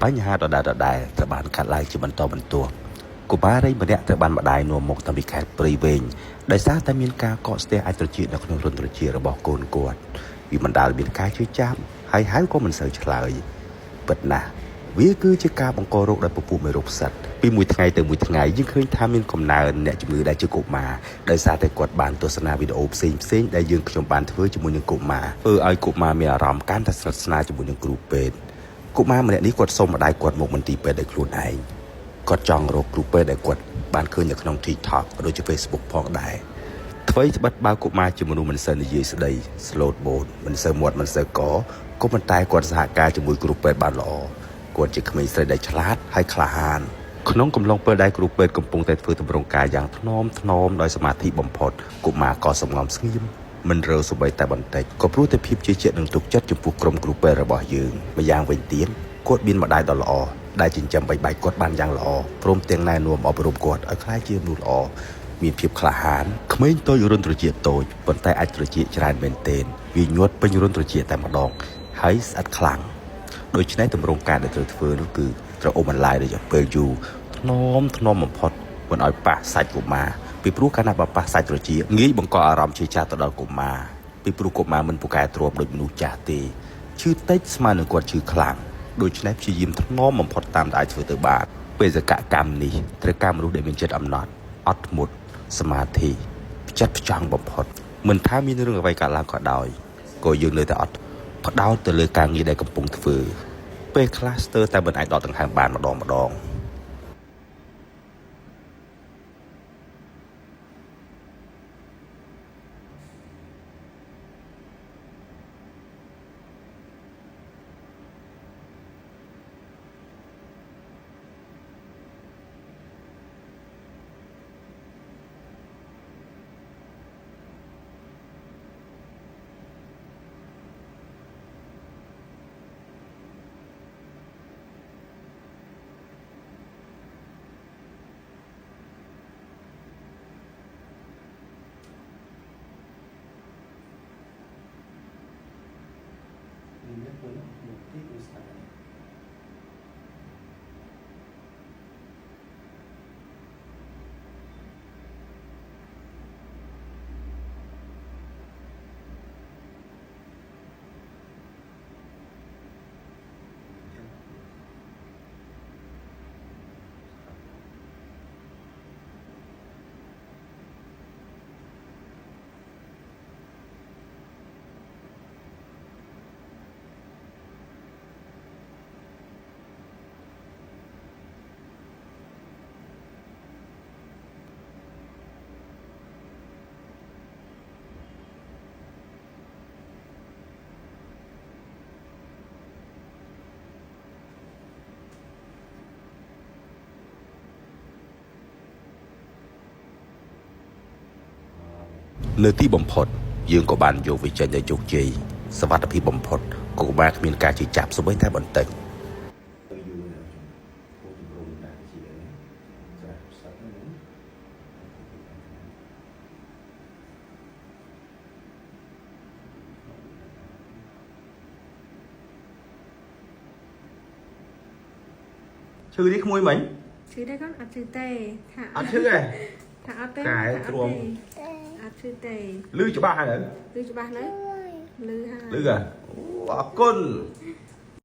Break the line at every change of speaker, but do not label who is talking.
បញ្ហាដដែលត្រូវបានកាត់ឡើងជាបន្តបន្ទាប់កុមារីម្នាក់ត្រូវបានម្ដាយនាំមកតាំងពីខេត្តព្រៃវែងដោយសារតែមានការកកស្ទះអាចត្រចៀកនៅក្នុងរន្ធត្រចៀករបស់កូនគាត់វាបណ្ដាលមានការជឿចាប់ហើយហៅក៏មិនសូវឆ្លើយពិតណាស់វាគឺជាការបង្ករោគដោយពពួកមេរោគផ្សិតពីមួយថ្ងៃទៅមួយថ្ងៃយើងឃើញថាមានកំណើនអ្នកជំងឺដែលជាកុមារដោយសារតែគាត់បានទស្សនាវីដេអូផ្សេងដែលយើងខ្ញុំបានធ្វើជាមួយនឹងកុមារធ្វើឲ្យកុមារមានអារម្មណ៍កាន់តែស្និទ្ធស្នាលជាមួយនឹងគ្រូពេទ្យកុមារម្នាក់នេះគាត់សុំម្ដាយគាត់មកមន្ទីរពេទ្យដោយខ្លួនឯងគាត់ចង់រកគ្រូពេទ្យដែលគាត់បានឃើញនៅក្នុង TikTok ឬជា Facebook ផងដែរអ្វីត្បិតបើកុមារជាមនុស្សមិនសូវនិយាយស្ដី slow bone មិនសូវមាត់មិនសូវកក៏ប៉ុន្តែគាត់សហការជាមួយគ្រូពេទ្យបានល្អគាត់ជាក្មេងស្រីដែលឆ្លាតហើយក្លាហានក្នុងកំឡុងពេលដែលគ្រូពេទ្យកំពុងតែធ្វើទម្រង់កាយយ៉ាងថ្នមដោយសមាធិបំផុតកុមារក៏សម្ងំស្ងៀមមិនរើសូម្បីតែបន្តិចក៏ព្រោះតែភាពជឿជាក់និងទុកចិត្តចំពោះក្រុមគ្រូពេទ្យរបស់យើងម្យ៉ាងវិញទៀតគាត់មានម្ដាយដ៏ល្អដែលចិញ្ចឹមបីបាច់គាត់បានយ៉ាងល្អព្រមទាំងណែនាំអប់រំគាត់ឲ្យក្លាយជាមនុស្សល្អមានភាពក្លាហានក្មេងតូចរន្ធត្រចៀកតូចប៉ុន្តែអាចត្រចៀកច្រើនមែនទែនវាញាត់ពេញរន្ធត្រចៀកតែម្ដងហើយស្អិតខ្លាំងដូច្នេះទម្រង់ការដែលត្រូវធ្វើនោះគឺត្រូវអ៊ំបន្លាយរយៈពេលយូរថ្នមបំផុតមិនឲ្យប៉ះសាច់កុមារពីព្រោះកាលណាបើប៉ះសាច់ត្រចៀកងាយបង្កអារម្មណ៍ឈឺចាប់ទៅដល់កុមារពីព្រោះកុមារមិនពូកែទ្រាំដូចមនុស្សចាស់ទេឈឺតិចស្មើនឹងគាត់ឈឺខ្លាំងដូច្នេះព្យាយាមថ្នមបំផុតតាមដែលអាចធ្វើទៅបានបេសកកម្មនេះត្រូវការមនុស្សដែលមានចិត្តអំណត់អត់ធ្មត់សមាធិផ្ចិតផ្ចង់បំផុតមិនថាមានរឿងអ្វីកើតឡើងក៏ដោយក៏យើងនៅតែអត់ផ្ដោតទៅលើការងារដែលកំពុងធ្វើពេលខ្លះស្ទើរតែមិនអាចដកដង្ហើមបានម្ដងលើទីបំផុតយើងក៏បានយកវាចេញដោយជោគជ័យសវត្ថិភាពបំផុតកុមារគ្មានការជឿចាប់សូម្បីតែបន្តិចឈឺនេះក្មួយមិញ
ឈឺដែរកូនអត់ឈឺទេថា
អត់ឈឺទេ
ថាអត់ទេ
កែទ្រាំ
អត់ឈឺទេ
លឺច្បាស់ហើយ
លឺច្បាស់នៅលឺហើយ
លឺអរគុណ